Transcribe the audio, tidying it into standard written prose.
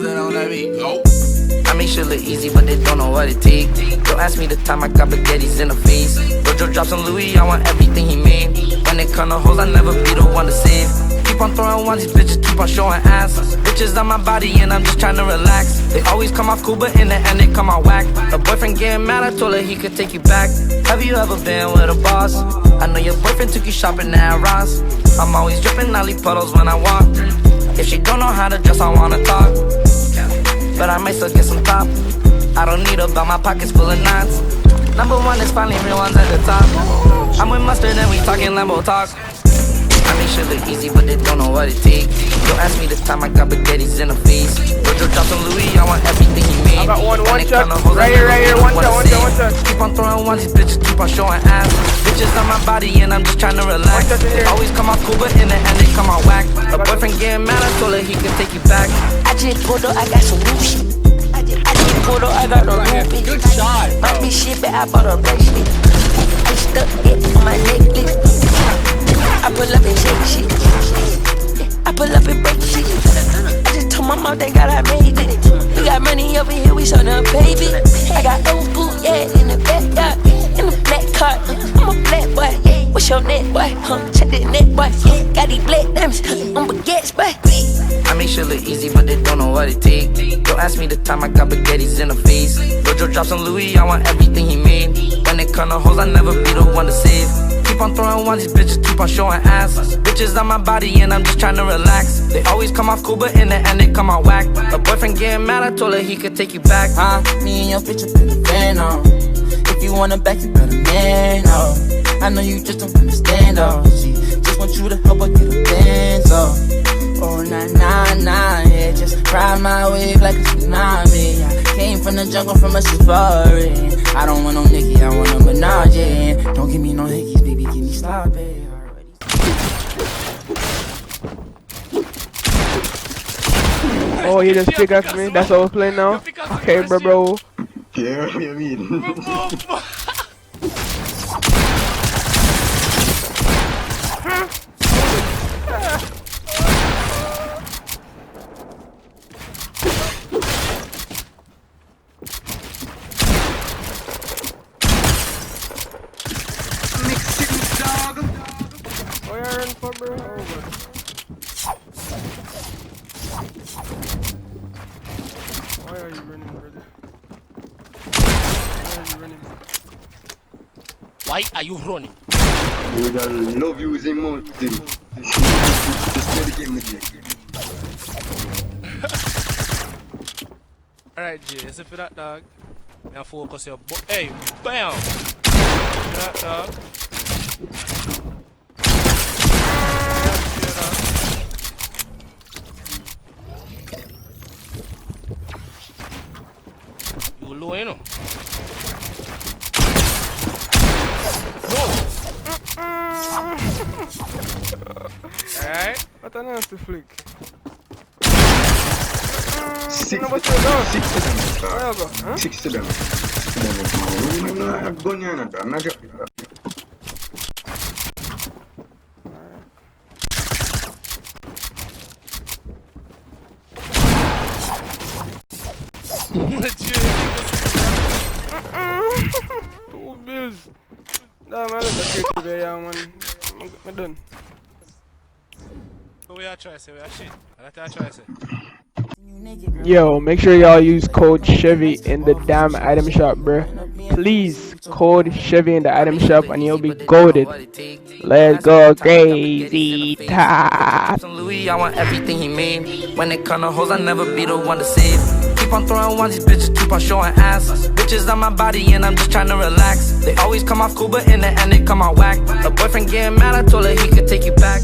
that on that beat. Nope. I make shit look easy, but they don't know what it takes. Don't ask me the time I got baguettes in the face. Rojo drops on Louis, I want everything he made. When it come to hoes, I never be the one to save. Keep on throwing ones, these bitches keep on showing ass. Bitches on my body and I'm just trying to relax. They always come off cool, but in the end they come out whack. The boyfriend getting mad, I told her he could take you back. Have you ever been with a boss? I know your boyfriend took you shopping at Ross. I'm always dripping, I leave puddles when I walk. If she don't know how to dress, I wanna talk. But I might still get some top. I don't need her, but my pockets full of knots. Number one is finally real ones at the top. I'm with Mustard and we talking Lambo talk. I make shit look easy, but they don't know what it takes. Don't ask me this time, I got baguettes in the face. Rojo drops on Louis, I want everything he made. I got one shot. Right here, one shot. Keep on throwing ones, these bitches keep on showing ass. Bitches on my body and I'm just trying to relax. They always come out cool, but in the end they come out whack. A boyfriend getting mad, I told her he could take you back. I just pulled up, I got some new shit. I just pulled up, I got no ruby. Good shot. Might be shit, but I bought a bracelet. I stuck it on my necklace. I pull up and shake shit. I pull up and break shit. I just told my mom, thank God I made it. We got money over here, we show them baby. I got old boot, yeah, in the backyard. In the black car, I'm a black boy. What's your net, boy? Check the net, boy. Got these black diamonds on baguettes, boy. I make shit look easy, but they don't know what it takes. Don't ask me the time I got baguettes in the face. Rojo drops on Louis, I want everything he made. When it come to hoes, I never be the one to save. Keep on throwing ones, these bitches keep on showing ass. Bitches on my body and I'm just trying to relax. They always come off cool, but in the end they come out whack. A boyfriend getting mad, I told her he could take you back. Me and your bitch up in the van, If you wanna back, you better man, I know you just don't understand, She just want you to help her get a dance, Oh, nah, yeah, just ride my wave like a tsunami. I came from the jungle from a safari. I don't want no Nicki, I want a Minaj, yeah. Don't give me no hickeys, baby, give me sloppy. Oh, he just pickaxe me. That's what we're playing now. Okay, bro. Yeah, what do you mean? Where are you for, bro? Why are you running, brother? Why are you running? Why are you running? Dude, I love using multi. Just play the game with you. Alright, Jay, listen for that, dog. Now focus your hey, bam! See that, dog? You low, you know? Alright? What a nasty flick. Six What's your dog? Where you go? Huh? 6 to them. I'm going here, I'm not joking. Two bills. Damn, I look at you today, yeah, man. I'm done. So we are trying to say, we are shit. I try to say. Yo, make sure y'all use code Chevy in the damn item shop, bruh. Please, code Chevy in the item shop and you'll be goated. Let's go crazy top. Louis, I want everything he made. When it come to hoes, I never be the one to save. Keep on throwing ones, these bitches keep on showing ass. Bitches on my body and I'm just trying to relax. They always come off cool, but in the end they come out whack. A boyfriend getting mad, I told her he could take you back.